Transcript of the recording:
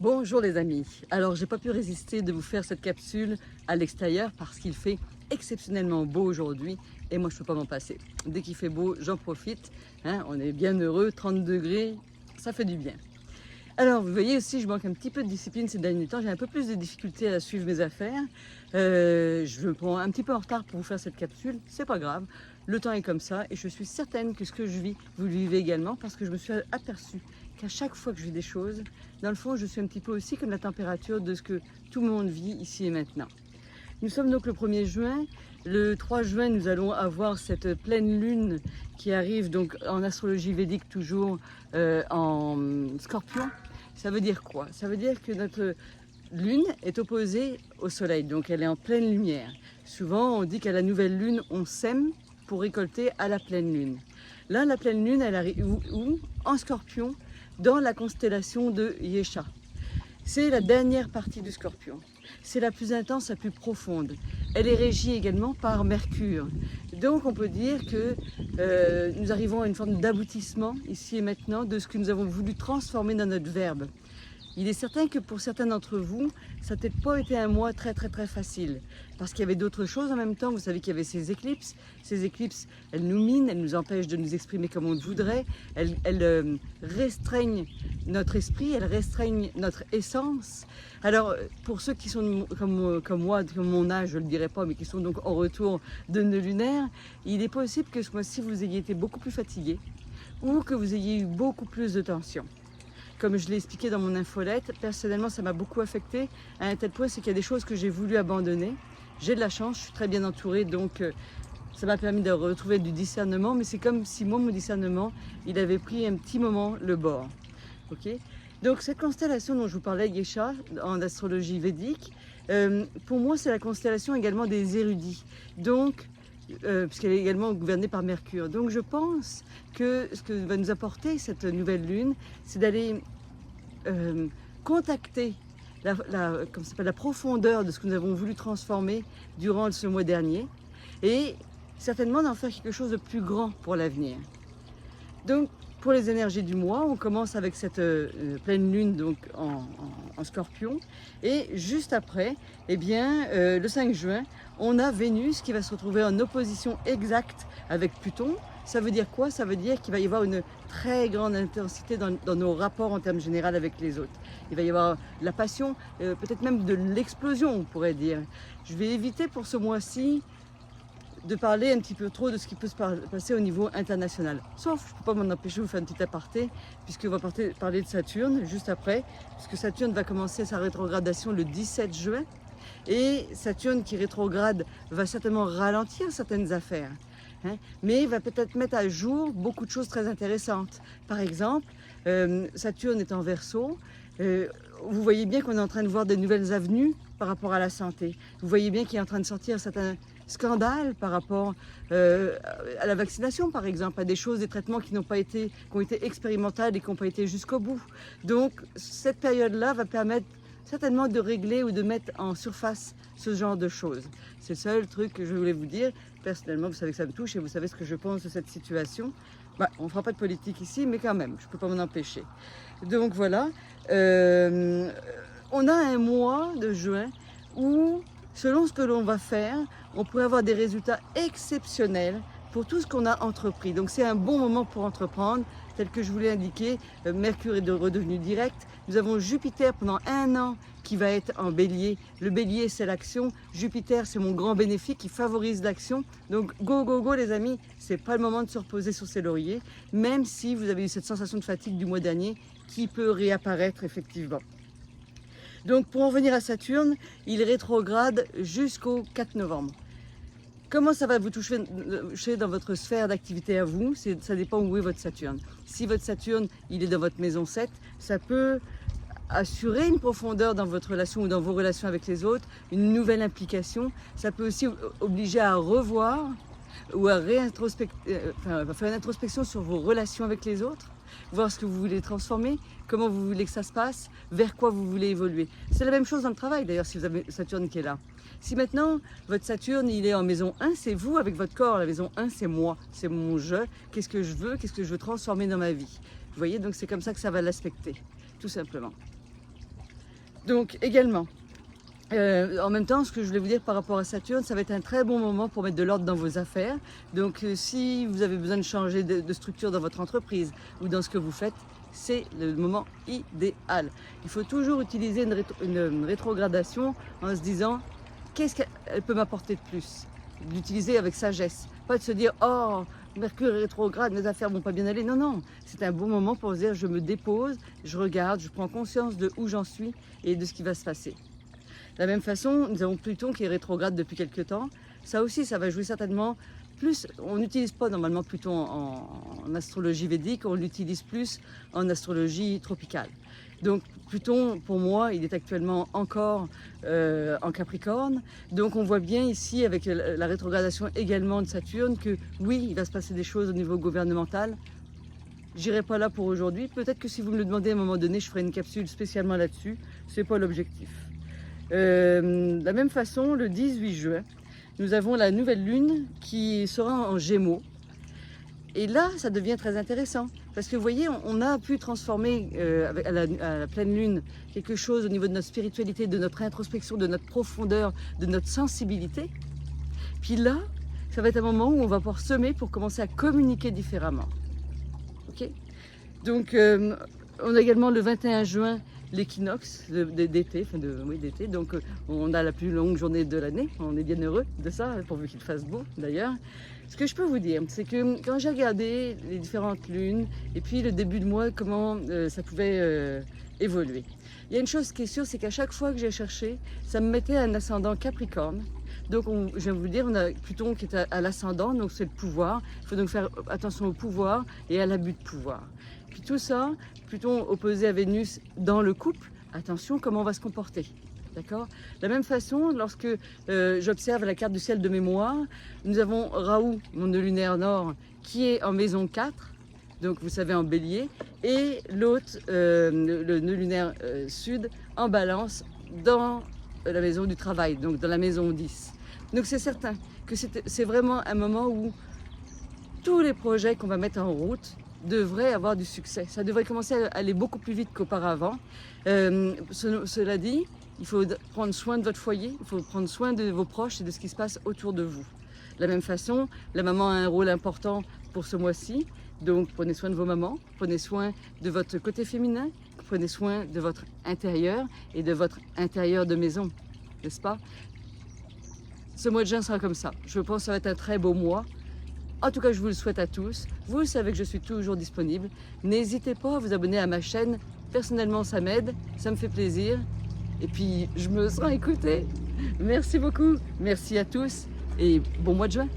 Bonjour les amis, alors j'ai pas pu résister de vous faire cette capsule à l'extérieur parce qu'il fait exceptionnellement beau aujourd'hui et moi je peux pas m'en passer. Dès qu'il fait beau, j'en profite, hein, on est bien heureux, 30 degrés, ça fait du bien. Alors vous voyez aussi, je manque un petit peu de discipline ces derniers temps, j'ai un peu plus de difficultés à suivre mes affaires. Je me prends un petit peu en retard pour vous faire cette capsule, c'est pas grave, le temps est comme ça et je suis certaine que ce que je vis, vous le vivez également parce que je me suis aperçue qu'à chaque fois que je vis des choses, dans le fond, je suis un petit peu aussi comme la température de ce que tout le monde vit ici et maintenant. Nous sommes donc le 1er juin. Le 3 juin, nous allons avoir cette pleine lune qui arrive donc en astrologie védique toujours en scorpion. Ça veut dire quoi? Ça veut dire que notre lune est opposée au soleil, donc elle est en pleine lumière. Souvent, on dit qu'à la nouvelle lune, on sème pour récolter à la pleine lune. Là, la pleine lune, elle arrive où? En scorpion, dans la constellation de Yesha. C'est la dernière partie du Scorpion. C'est la plus intense, la plus profonde. Elle est régie également par Mercure. Donc on peut dire que nous arrivons à une forme d'aboutissement ici et maintenant de ce que nous avons voulu transformer dans notre verbe. Il est certain que pour certains d'entre vous, ça n'a peut-être pas été un mois très facile. Parce qu'il y avait d'autres choses en même temps. Vous savez qu'il y avait ces éclipses. Ces éclipses, elles nous minent, elles nous empêchent de nous exprimer comme on le voudrait. Elles restreignent notre esprit, elles restreignent notre essence. Alors, pour ceux qui sont comme moi, comme mon âge, je ne le dirai pas, mais qui sont donc en retour de nœud lunaire, il est possible que ce mois-ci, vous ayez été beaucoup plus fatigué ou que vous ayez eu beaucoup plus de tension. Comme je l'ai expliqué dans mon infolette, personnellement, ça m'a beaucoup affecté à un tel point, c'est qu'il y a des choses que j'ai voulu abandonner. J'ai de la chance, je suis très bien entourée, donc ça m'a permis de retrouver du discernement, mais c'est comme si moi, mon discernement, il avait pris un petit moment le bord. Okay, donc cette constellation dont je vous parlais, Yesha, en astrologie védique, pour moi, c'est la constellation également des érudits. Donc, puisqu'elle est également gouvernée par Mercure. Donc je pense que ce que va nous apporter cette nouvelle lune, c'est d'aller contacter la profondeur de ce que nous avons voulu transformer durant ce mois dernier et certainement d'en faire quelque chose de plus grand pour l'avenir. Donc pour les énergies du mois, on commence avec cette pleine lune donc en scorpion et juste après, eh bien, le 5 juin, on a Vénus qui va se retrouver en opposition exacte avec Pluton. Ça veut dire quoi? Ça veut dire qu'il va y avoir une très grande intensité dans nos rapports en termes généraux avec les autres. Il va y avoir la passion, peut-être même de l'explosion, on pourrait dire. Je vais éviter pour ce mois-ci de parler un petit peu trop de ce qui peut se passer au niveau international. Sauf, je ne peux pas m'en empêcher de vous faire un petit aparté, puisqu'on va parler de Saturne juste après, puisque Saturne va commencer sa rétrogradation le 17 juin, et Saturne qui rétrograde va certainement ralentir certaines affaires, hein, mais va peut-être mettre à jour beaucoup de choses très intéressantes. Par exemple, Saturne est en Verseau, vous voyez bien qu'on est en train de voir de nouvelles avenues par rapport à la santé. Vous voyez bien qu'il est en train de sortir certains scandales par rapport à la vaccination, par exemple, à des choses, des traitements qui ont été expérimentales et qui n'ont pas été jusqu'au bout. Donc, cette période-là va permettre certainement de régler ou de mettre en surface ce genre de choses. C'est le seul truc que je voulais vous dire. Personnellement, vous savez que ça me touche et vous savez ce que je pense de cette situation. Bah, on ne fera pas de politique ici, mais quand même, je ne peux pas m'en empêcher. Donc voilà, on a un mois de juin où, selon ce que l'on va faire, on pourrait avoir des résultats exceptionnels pour tout ce qu'on a entrepris. Donc c'est un bon moment pour entreprendre, tel que je vous l'ai indiqué. Mercure est redevenu direct. Nous avons Jupiter pendant 1 an qui va être en bélier. Le bélier, c'est l'action. Jupiter, c'est mon grand bénéfique qui favorise l'action. Donc go, go, go les amis, c'est pas le moment de se reposer sur ses lauriers, même si vous avez eu cette sensation de fatigue du mois dernier qui peut réapparaître effectivement. Donc pour en revenir à Saturne, il rétrograde jusqu'au 4 novembre. Comment ça va vous toucher dans votre sphère d'activité à vous? Ça dépend où est votre Saturne. Si votre Saturne, il est dans votre maison 7, ça peut assurer une profondeur dans votre relation ou dans vos relations avec les autres, une nouvelle implication. Ça peut aussi obliger à revoir ou à faire une introspection sur vos relations avec les autres, voir ce que vous voulez transformer, comment vous voulez que ça se passe, vers quoi vous voulez évoluer. C'est la même chose dans le travail d'ailleurs si vous avez Saturne qui est là. Si maintenant votre Saturne il est en maison 1, c'est vous avec votre corps. La maison 1 c'est moi, c'est mon je, qu'est-ce que je veux transformer dans ma vie. Vous voyez, donc c'est comme ça que ça va l'aspecter, tout simplement. Donc également, en même temps, ce que je voulais vous dire par rapport à Saturne, ça va être un très bon moment pour mettre de l'ordre dans vos affaires. Donc si vous avez besoin de changer de structure dans votre entreprise ou dans ce que vous faites, c'est le moment idéal. Il faut toujours utiliser une rétrogradation en se disant qu'est-ce qu'elle peut m'apporter de plus. L'utiliser avec sagesse, pas de se dire oh Mercure est rétrograde, mes affaires vont pas bien aller. Non, non, c'est un bon moment pour se dire je me dépose, je regarde, je prends conscience de où j'en suis et de ce qui va se passer. De la même façon, nous avons Pluton qui est rétrograde depuis quelques temps. Ça aussi, ça va jouer certainement plus. On n'utilise pas normalement Pluton en astrologie védique, on l'utilise plus en astrologie tropicale. Donc Pluton, pour moi, il est actuellement encore en Capricorne. Donc on voit bien ici, avec la rétrogradation également de Saturne, que oui, il va se passer des choses au niveau gouvernemental. J'irai pas là pour aujourd'hui. Peut-être que si vous me le demandez à un moment donné, je ferai une capsule spécialement là-dessus. C'est pas l'objectif. De la même façon, le 18 juin, nous avons la nouvelle lune qui sera en Gémeaux. Et là, ça devient très intéressant. Parce que vous voyez, on a pu transformer à la pleine lune quelque chose au niveau de notre spiritualité, de notre introspection, de notre profondeur, de notre sensibilité. Puis là, ça va être un moment où on va pouvoir semer pour commencer à communiquer différemment. Ok ? Donc, on a également le 21 juin l'équinoxe d'été, d'été. Donc on a la plus longue journée de l'année, on est bien heureux de ça, pourvu qu'il fasse beau d'ailleurs. Ce que je peux vous dire, c'est que quand j'ai regardé les différentes lunes et puis le début de mois, comment ça pouvait évoluer. Il y a une chose qui est sûre, c'est qu'à chaque fois que j'ai cherché, ça me mettait un ascendant Capricorne. Donc je viens vous dire, on a Pluton qui est à l'ascendant, donc c'est le pouvoir. Il faut donc faire attention au pouvoir et à l'abus de pouvoir. Puis tout ça, Pluton opposé à Vénus dans le couple, attention comment on va se comporter. D'accord ? De la même façon, lorsque j'observe la carte du ciel de mémoire, nous avons Raoult, mon nœud lunaire nord, qui est en maison 4, donc vous savez en bélier, et l'autre, le nœud lunaire sud, en balance, dans la maison du travail, donc dans la maison 10. Donc c'est certain que c'est vraiment un moment où tous les projets qu'on va mettre en route devraient avoir du succès. Ça devrait commencer à aller beaucoup plus vite qu'auparavant. Cela dit, il faut prendre soin de votre foyer, il faut prendre soin de vos proches et de ce qui se passe autour de vous. De la même façon, la maman a un rôle important pour ce mois-ci. Donc prenez soin de vos mamans, prenez soin de votre côté féminin, prenez soin de votre intérieur et de votre intérieur de maison, n'est-ce pas? Ce mois de juin sera comme ça. Je pense que ça va être un très beau mois. En tout cas, je vous le souhaite à tous. Vous savez que je suis toujours disponible. N'hésitez pas à vous abonner à ma chaîne. Personnellement, ça m'aide, ça me fait plaisir. Et puis, je me sens écoutée. Merci beaucoup. Merci à tous et bon mois de juin.